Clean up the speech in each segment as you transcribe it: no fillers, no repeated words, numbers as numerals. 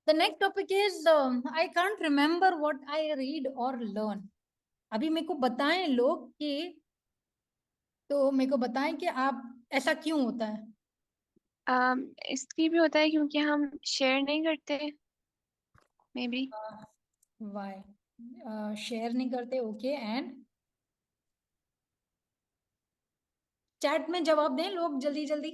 The next topic is I can't remember what I read or learn. अभी मेरे को बताएं लोग कि तो मेरे को बताएं कि आप ऐसा क्यों होता है। इसलिए भी होता है क्योंकि हम शेयर नहीं करते, मे बी। वाई शेयर नहीं करते? ओके एंड चैट में जवाब दें लोग जल्दी जल्दी।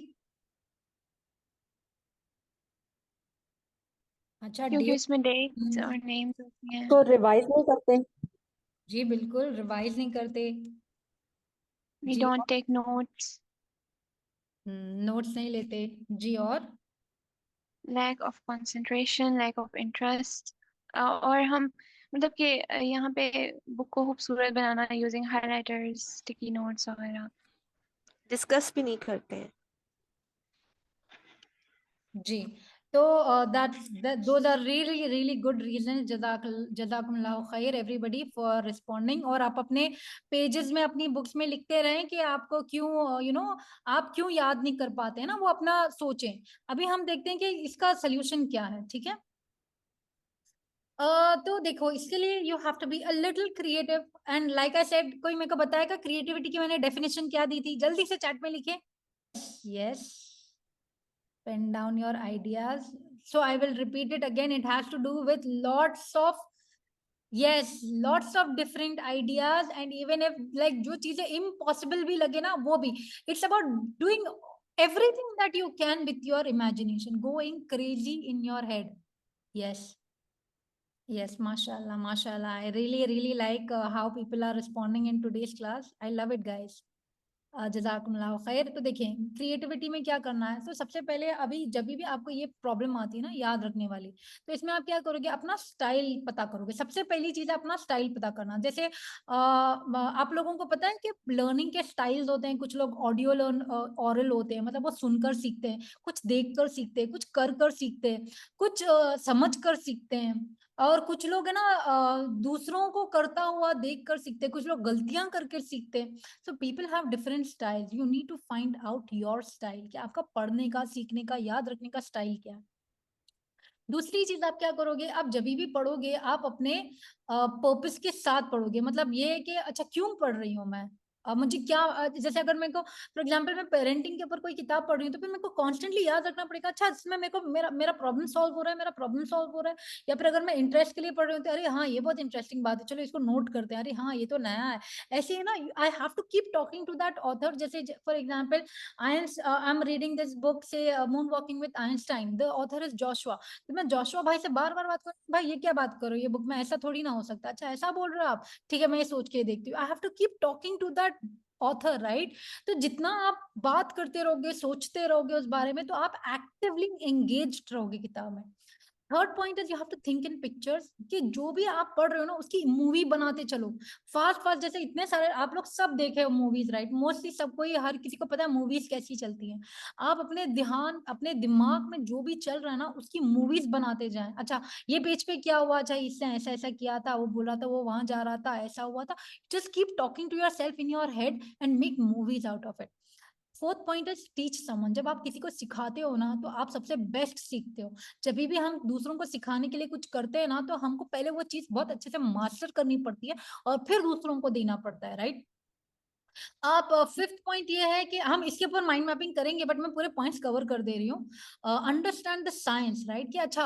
अच्छा क्योंकि डेट। उसमें डेट्स और नेम्स होती हैं। तो रिवाइज नहीं करते। जी बिल्कुल रिवाइज नहीं करते। वी जी डोंट टेक नोट्स। नोट्स नहीं लेते। जी और lack of concentration, lack of interest. और हम मतलब कि यहाँ पे बुक को खूबसूरत बनाना यूजिंग हाइलाइटर्स, स्टिकी नोट्स वगैरह। डिस्कस भी नहीं करते हैं। जी तो those are really really good reasons. जज़ाकुमुल्लाह खैर एवरीबडी फॉर रिस्पॉन्डिंग। और आप अपने पेजेस में अपनी बुक्स में लिखते रहें कि आपको क्यों आप क्यों याद नहीं कर पाते हैं ना, वो अपना सोचें। अभी हम देखते हैं कि इसका सोल्यूशन क्या है। ठीक है। तो देखो इसके लिए you have to be a little creative and like I said, कोई मेरे को बताएगा क्रिएटिविटी की मैंने डेफिनेशन क्या दी थी? जल्दी से चैट में लिखे। Yes, pen down your ideas. So I will repeat it again. It has to do with lots of, yes, lots of different ideas. And even if like जो चीजें impossible भी लगे ना वो भी, it's about doing everything that you can with your imagination, going crazy in your head. Yes. Yes, mashallah, mashallah. I really, really like how people are responding in today's class. I love it, guys. जज़ाकुमुल्लाह खैर। तो देखिए creativity में क्या करना है। तो सबसे पहले अभी जब भी आपको ये प्रॉब्लम आती है ना याद रखने वाली, तो इसमें आप क्या करोगे, अपना स्टाइल पता करोगे। सबसे पहली चीज है अपना स्टाइल पता करना। जैसे आप लोगों को पता है कि लर्निंग के स्टाइल्स होते हैं। कुछ लोग ऑडियो लर्न ऑरल होते हैं, मतलब वो सुनकर सीखते हैं, कुछ देख कर सीखते हैं, कुछ कर कर सीखते हैं, कुछ समझ कर सीखते हैं, और कुछ लोग है ना दूसरों को करता हुआ देख कर सीखते हैं, कुछ लोग गलतियां करके सीखते हैं। So people have different styles. You need to find out your style, कि आपका पढ़ने का, सीखने का, याद रखने का स्टाइल क्या है। दूसरी चीज आप क्या करोगे, आप जब भी पढ़ोगे आप अपने पर्पस के साथ पढ़ोगे। मतलब ये है कि अच्छा क्यों पढ़ रही हूँ मैं, मुझे क्या जैसे अगर मेरे को फॉर एग्जांपल मैं पेरेंटिंग के ऊपर कोई किताब पढ़ रही हूँ, तो फिर मेरे को कॉन्स्टेंटली याद रखना पड़ेगा अच्छा इसमें मेरे को मेरा मेरा प्रॉब्लम सॉल्व हो रहा है, मेरा प्रॉब्लम सॉल्व हो रहा है। या फिर अगर मैं इंटरेस्ट के लिए पढ़ रही हूँ तो अरे हाँ ये बहुत इंटरेस्टिंग बात है, चलो इसको नोट करते हैं, अरे हाँ ये तो नया है। ऐसे ही ना I have to keep talking to that author. जैसे for example I am reading this book से moon walking with Einstein, the author is Joshua. तो मैं जोशुआ भाई से बार बार बात करूँ, भाई ये क्या बात करो, ये बुक में ऐसा थोड़ी ना हो सकता, अच्छा ऐसा बोल रहे हो आप, ठीक है मैं ये सोच के देखती हूँ। I have to keep talking to that author, right. तो जितना आप बात करते रहोगे, सोचते रहोगे उस बारे में, तो आप एक्टिवली एंगेज्ड रहोगे किताब में। Third point is you have to think in pictures, कि जो भी आप पढ़ रहे हो ना उसकी मूवी बनाते चलो फास्ट फास्ट। जैसे इतने सारे आप लोग सब देखे हो मूवीज, राइट, मोस्टली सबको ही, हर किसी को पता है मूवीज कैसी चलती हैं। आप अपने ध्यान, अपने दिमाग में जो भी चल रहा है ना उसकी मूवीज बनाते जाएं। अच्छा ये पेज पे क्या हुआ, अच्छा इससे ऐसा ऐसा किया था, वो बोला था, वो वहां जा रहा था, ऐसा हुआ था। Just keep talking to yourself in your head and make movies out of it. Fourth point is teach someone. जब आप किसी को सिखाते हो ना तो आप सबसे बेस्ट सीखते हो। जब भी हम दूसरों को सिखाने के लिए कुछ करते हैं ना तो हमको पहले वो चीज बहुत अच्छे से मास्टर करनी पड़ती है और फिर दूसरों को देना पड़ता है, राइट। आप फिफ्थ पॉइंट ये है कि हम इसके ऊपर माइंड मैपिंग करेंगे, बट मैं पूरे पॉइंट्स कवर कर दे रही हूँ। अंडरस्टैंड द साइंस, राइट, कि अच्छा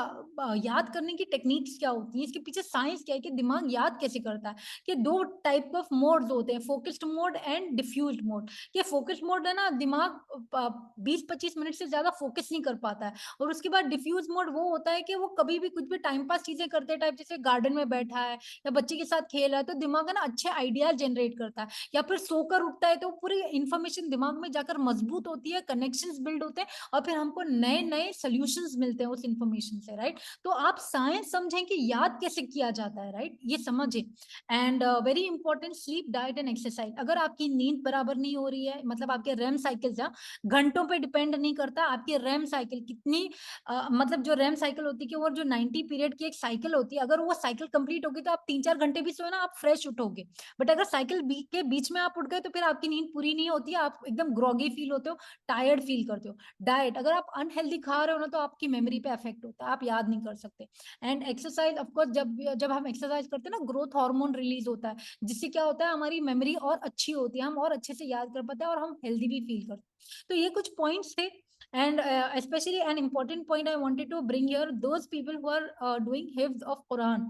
याद करने की टेक्निक्स क्या होती है, इसके पीछे साइंस क्या है, कि दिमाग याद कैसे करता है। कि दो टाइप ऑफ मोड्स होते हैं, focused mode and diffused mode. कि फोकस्ड मोड है ना, दिमाग 20-25 मिनट से ज्यादा फोकस नहीं कर पाता है। और उसके बाद डिफ्यूज मोड वो होता है कि वो कभी भी कुछ भी टाइम पास चीजें करते टाइप, जैसे गार्डन में बैठा है या बच्चे के साथ खेल रहा है, तो दिमाग है ना अच्छे आइडियाज जनरेट करता है। या फिर सोकर उठता है तो पूरी इंफॉर्मेशन दिमाग में जाकर मजबूत होती है, कनेक्शंस बिल्ड होते हैं, और फिर हमको नए नए सॉल्यूशंस मिलते हैं उस इंफॉर्मेशन से, राइट। तो आप साइंस समझें कि याद कैसे किया जाता है, राइट, ये समझें। And very important, sleep, diet and exercise. अगर आपकी नींद बराबर नहीं हो रही है, मतलब आपके रेम साइकिल घंटों पे डिपेंड नहीं करता, आपकी रेम साइकिल कितनी मतलब जो रेम साइकिल होती है कि वो जो 90 पीरियड की एक साइकिल होती है, अगर वो साइकिल कंप्लीट होगी तो आप 3-4 घंटे भी सोए ना आप फ्रेश उठोगे। बट अगर साइकिल के बीच में आप उठ गए तो फिर आपकी नींद पूरी नहीं होती है, आप एकदम ग्रॉगी फील होते हो, टायर्ड फील करते हो। डाइट, अगर आप अनहेल्दी खा रहे हो ना तो आपकी मेमोरी पे इफेक्ट होता है, आप याद नहीं कर सकते। एंड एक्सरसाइज, ऑफकोर्स जब जब हम एक्सरसाइज करते हैं ना, ग्रोथ हार्मोन रिलीज होता है, जिससे क्या होता है, हमारी मेमोरी और अच्छी होती है, हम और अच्छे से याद कर पाते हैं और हम हेल्दी भी फील करते हैं। तो ये कुछ पॉइंट्स थे। And especially an important point I wanted to bring here, those people who are doing hifz of Quran.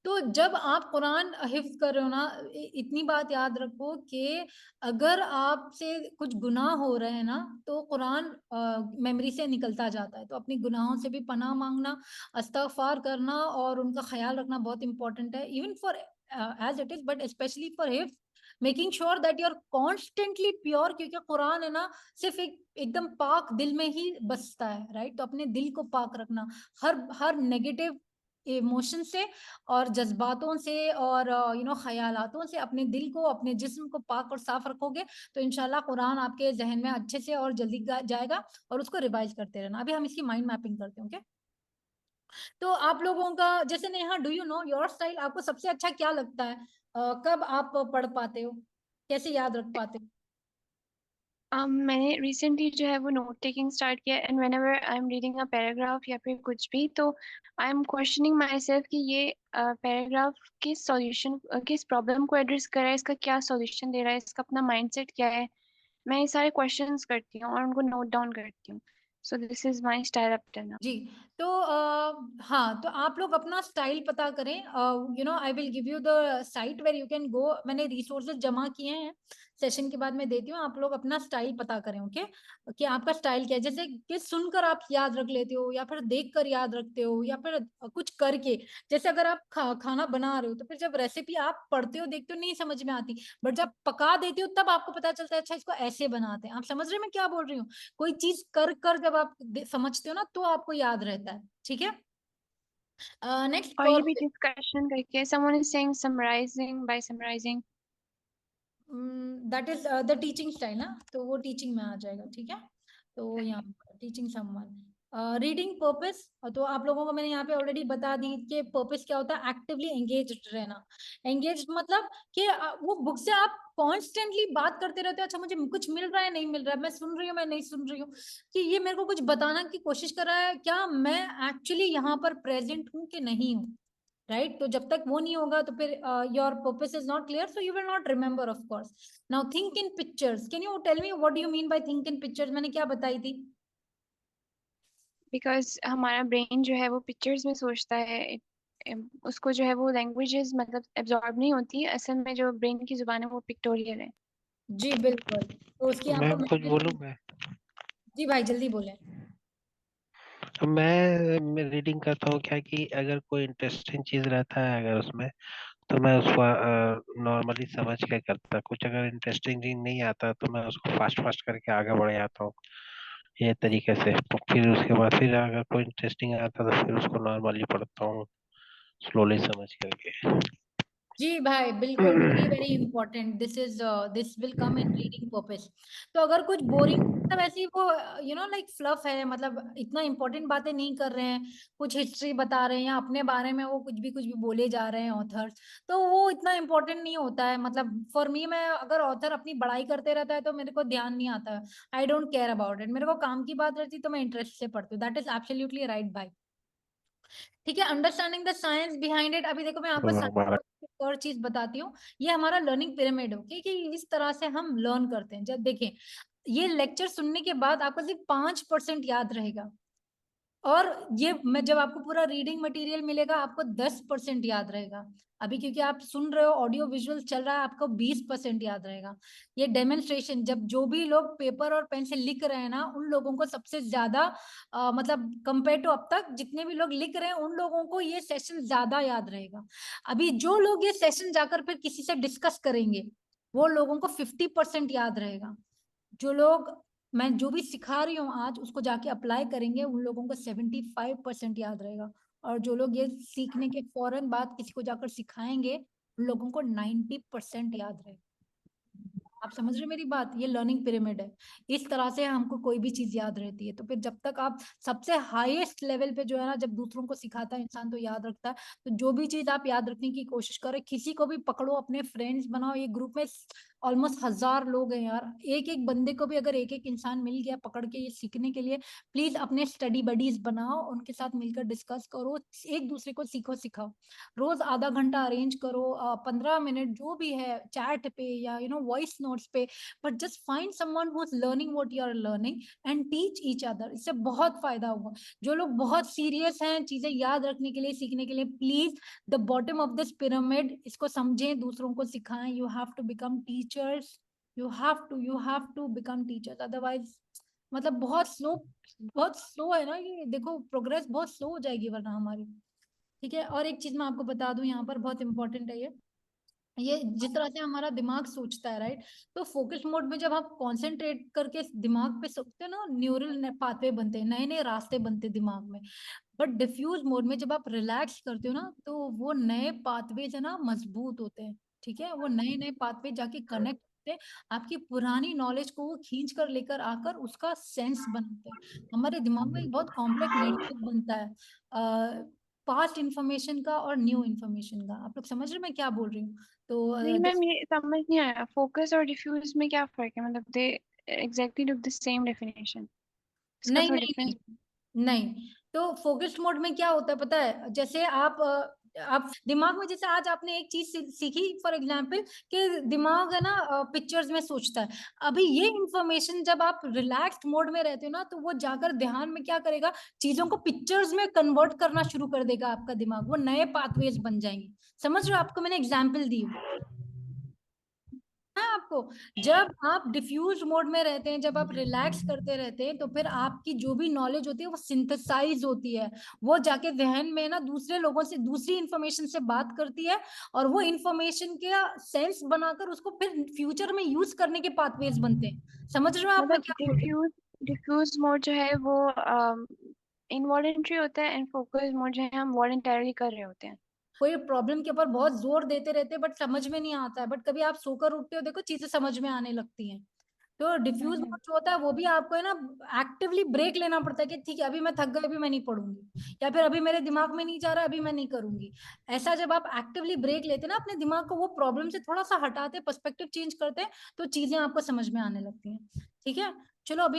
तो जब आप कुरान हिफ्ज कर रहे हो ना, इतनी बात याद रखो कि अगर आपसे कुछ गुनाह हो रहे हैं ना, तो कुरान मेमोरी से निकलता जाता है। तो अपनी गुनाहों से भी पनाह मांगना, इस्तगफार करना और उनका ख्याल रखना बहुत इंपॉर्टेंट है, even for as it is, but specially for हिफ्ज, making sure that you are constantly pure, क्योंकि कुरान है ना सिर्फ एकदम पाक दिल में ही बसता है, राइट। तो अपने दिल को पाक रखना, हर नेगेटिव इमोशन से और जज्बातों से और ख्यालातों से अपने दिल को, अपने जिस्म को पाक और साफ रखोगे तो इंशाल्लाह कुरान आपके जहन में अच्छे से और जल्दी जाएगा, और उसको रिवाइज करते रहना। अभी हम इसकी माइंड मैपिंग करते हैं, ओके। तो आप लोगों का, जैसे Neha, do you know your style, आपको सबसे अच्छा क्या लगता है? कब आप पढ़ पाते हो, कैसे याद रख पाते हो? मैंने रिसेंटली जो है वो नोट टेकिंग स्टार्ट किया, and whenever I am reading a paragraph या फिर कुछ भी, तो I am questioning my self कि ये पैराग्राफ किस सॉल्यूशन, किस प्रॉब्लम को एड्रेस कर रहा है, इसका क्या सॉल्यूशन दे रहा है, इसका अपना माइंडसेट क्या है। मैं ये सारे क्वेश्चंस करती हूँ और उनको नोट डाउन करती हूँ। So this is my style up till now. जी। तो हाँ, तो आप लोग अपना स्टाइल पता करें। I will give you the site where you can go. मैंने रिसोर्सेज जमा किए हैं, सेशन के बाद मैं देती हूँ, आप लोग अपना स्टाइल पता करें, ओके। कि आपका स्टाइल क्या है, जैसे कि सुनकर आप याद रख लेते हो, या फिर देख कर याद रखते हो, या फिर कुछ करके। जैसे अगर आप खाना बना रहे हो तो फिर जब रेसिपी आप पढ़ते हो, देखते हो, नहीं समझ में आती, बट जब पका देते हो तब आपको पता चलता है अच्छा इसको ऐसे बनाते हैं। आप समझ रहे हैं मैं क्या बोल रही हूँ? कोई चीज कर कर जब आप समझते हो ना तो आपको याद रहता है, ठीक है। नेक्स्ट और ये भी डिस्कशन करके, someone is saying summarising by summarising. That is the teaching style ना, तो वो टीचिंग में आ जाएगा, ठीक है। तो यहाँ टीचिंग समवन, रीडिंग पर्पस, तो आप लोगों को मैंने यहाँ पे ऑलरेडी बता दी कि पर्पस क्या होता है, एक्टिवली एंगेज्ड रहना। एंगेज मतलब कि वो बुक से आप कॉन्स्टेंटली बात करते रहते हो, अच्छा मुझे कुछ मिल रहा है, नहीं मिल रहा है, मैं सुन रही हूँ, मैं नहीं सुन रही हूँ, कि ये मेरे को कुछ बताना की कोशिश कर रहा है, क्या मैं एक्चुअली यहाँ पर प्रेजेंट हूँ कि नहीं हूँ, राइट। तो जब तक वो नहीं होगा तो फिर your purpose is not clear, so you will not remember, of course. Now think in pictures, can you tell me what do you mean by think in pictures? मैंने क्या बताई थी? बिकॉज हमारा ब्रेन जो है वो पिक्चर्स में सोचता है, उसको जो है वो लैंग्वेजेस मतलब एब्जॉर्ब नहीं होती, असल में जो ब्रेन की जुबान है वो पिक्टोरियल है। जी बिल्कुल, तो उसकी मैं आपको कुछ बोलूँ मैं जी भाई जल्दी बोले। तो मैं रीडिंग करता हूँ क्या कि अगर कोई इंटरेस्टिंग चीज रहता है अगर उसमें, तो मैं उसको नॉर्मली समझ के करता। कुछ अगर इंटरेस्टिंग चीज नहीं आता तो मैं उसको फास्ट फास्ट करके आगे बढ़ जाता हूँ ये तरीके से। तो फिर उसके बाद फिर अगर कोई इंटरेस्टिंग आता तो फिर उसको नॉर्मली पढ़ता हूँ स्लोली समझ करके। जी भाई बिल्कुल, very very important, this will come in reading purpose. तो अगर कुछ बोरिंग, मतलब ऐसी वो लाइक फ्लफ है, मतलब इतना इंपॉर्टेंट बातें नहीं कर रहे हैं, कुछ हिस्ट्री बता रहे हैं या अपने बारे में वो कुछ भी बोले जा रहे हैं ऑथर्स, तो वो इतना इंपॉर्टेंट नहीं होता है। मतलब फॉर मी, मैं अगर ऑथर अपनी बड़ाई करते रहता है तो मेरे को ध्यान नहीं आता है, I don't care about it. मेरे को काम की बात रहती तो मैं इंटरेस्ट से पढ़ती हूँ, दैट इज एब्सोल्युटली राइट भाई, ठीक है। Understanding the science behind it, अभी देखो मैं आपको हमारा एक और चीज बताती हूँ। ये हमारा लर्निंग पिरामिड हो कि इस तरह से हम लर्न करते हैं। जब देखें, ये लेक्चर सुनने के बाद आपको सिर्फ 5% याद रहेगा, और ये मैं जब आपको पूरा रीडिंग मटेरियल मिलेगा आपको 10% याद रहेगा। अभी क्योंकि आप सुन रहे हो, ऑडियो विजुअल चल रहा है, आपको 20% याद रहेगा। ये डेमोन्स्ट्रेशन, जब जो भी लोग पेपर और पेन से लिख रहे हैं ना, उन लोगों को सबसे ज्यादा मतलब कंपेयर टू अब तक जितने भी लोग लिख रहे हैं उन लोगों को ये सेशन ज्यादा याद रहेगा। अभी जो लोग ये सेशन जाकर फिर किसी से डिस्कस करेंगे वो लोगों को 50% याद रहेगा। जो लोग मैं जो भी सिखा रही हूँ आज उसको जाके अप्लाई करेंगे उन लोगों को 75% याद रहेगा। और जो लोग ये सीखने के फौरन बाद किसी को जाकर सिखाएंगे उन लोगों को 90% याद रहेगा। आप समझ रहे हैं मेरी बात? ये लर्निंग पिरामिड है, इस तरह से हमको कोई भी चीज याद रहती है। तो फिर जब तक आप सबसे हाईएस्ट लेवल पे जो है ना, जब दूसरों को सिखाता है इंसान तो याद रखता है। तो जो भी चीज आप याद रखने की कोशिश करें, किसी को भी पकड़ो, अपने फ्रेंड्स बनाओ, ये ग्रुप में ऑलमोस्ट 1000 लोग हैं यार, एक एक बंदे को भी अगर एक एक इंसान मिल गया पकड़ के ये सीखने के लिए, प्लीज अपने स्टडी बडीज बनाओ, उनके साथ मिलकर डिस्कस करो, एक दूसरे को सीखो सिखाओ, रोज आधा घंटा अरेंज करो, 15 मिनट जो भी है चैट पे या वॉइस नोट्स पे, but just find someone who is learning what you are learning and teach each other. इससे बहुत फायदा होगा। जो लोग बहुत सीरियस हैं चीजें याद रखने के लिए, सीखने के लिए, please the bottom of this pyramid इसको समझें, दूसरों को सिखाएं। You have to become teachers, you have to become teachers, otherwise मतलब बहुत स्लो है ना ये, देखो प्रोग्रेस बहुत स्लो हो जाएगी वरना हमारी। ठीक है, और एक चीज मैं आपको बता दूं यहाँ पर, बहुत इंपॉर्टेंट है ये जिस तरह से हमारा दिमाग सोचता है, राइट, तो फोकस मोड में जब आप कंसंट्रेट करके दिमाग पे सोचते हैं ना, न्यूरल पाथवे बनते हैं, नए नए रास्ते बनते हैं दिमाग में। बट डिफ्यूज मोड में जब आप रिलैक्स करते हो ना, तो वो नए पाथवे है ना मजबूत होते हैं। ठीक है, वो नए नए पाथवे जाके कनेक्ट होते हैं, आपकी पुरानी नॉलेज को वो खींच कर लेकर आकर उसका सेंस बनाते हैं। हमारे दिमाग में एक बहुत कॉम्प्लेक्स नेटवर्क बनता है पास्ट इंफॉर्मेशन का और न्यू इंफॉर्मेशन का। आप लोग समझ रहे हैं मैं क्या बोल रही हूँ? तो नहीं मैम, ये समझ नहीं आया, फोकस और डिफ्यूज में क्या फर्क है? मतलब दे exactly look the same definition, इसका नहीं थोड़ा नहीं डिफरेंस? नहीं नहीं, तो फोकस्ड मोड में क्या होता है पता है, जैसे आप दिमाग में, जैसे आज आपने एक चीज सीखी फॉर एग्जांपल, कि दिमाग है ना पिक्चर्स में सोचता है। अभी ये इंफॉर्मेशन जब आप रिलैक्स्ड मोड में रहते हो ना, तो वो जाकर ध्यान में क्या करेगा, चीजों को पिक्चर्स में कन्वर्ट करना शुरू कर देगा आपका दिमाग, वो नए पाथवेज बन जाएंगे। समझ रहे हो? आपको मैंने एग्जाम्पल दी है आपको। जब आप डिफ्यूज मोड में रहते हैं, जब आप रिलैक्स करते रहते हैं, तो फिर आपकी जो भी नॉलेज होती है वो सिंथेसाइज होती है, वो जाके जहन में ना दूसरे लोगों से, दूसरी इंफॉर्मेशन से बात करती है, और वो इंफॉर्मेशन के सेंस बनाकर उसको फिर फ्यूचर में यूज करने के पाथवेज बनते हैं। समझ रहे हो आप मैं मतलब क्या बोल रही हूँ? डिफ्यूज मोड जो है वो इनवॉलेंट्री होता है, एंड फोकस मोड जो है हम वॉलेंटरली कर रहे होते हैं। कोई प्रॉब्लम के ऊपर बहुत जोर देते रहते हैं बट समझ में नहीं आता है, बट कभी आप सोकर उठते हो देखो चीजें समझ में आने लगती हैं। तो डिफ्यूज हम्म। मोड जो होता है वो भी आपको है ना एक्टिवली ब्रेक लेना पड़ता है, कि ठीक है अभी मैं थक गई, अभी मैं नहीं पढ़ूंगी, या फिर अभी मेरे दिमाग में नहीं जा रहा, अभी मैं नहीं करूंगी। ऐसा जब आप एक्टिवली ब्रेक लेते हैं ना अपने दिमाग को, वो प्रॉब्लम से थोड़ा सा हटाते, पर्सपेक्टिव चेंज करते हैं, तो चीजें आपको समझ में आने लगती हैं। ठीक है, चलो अभी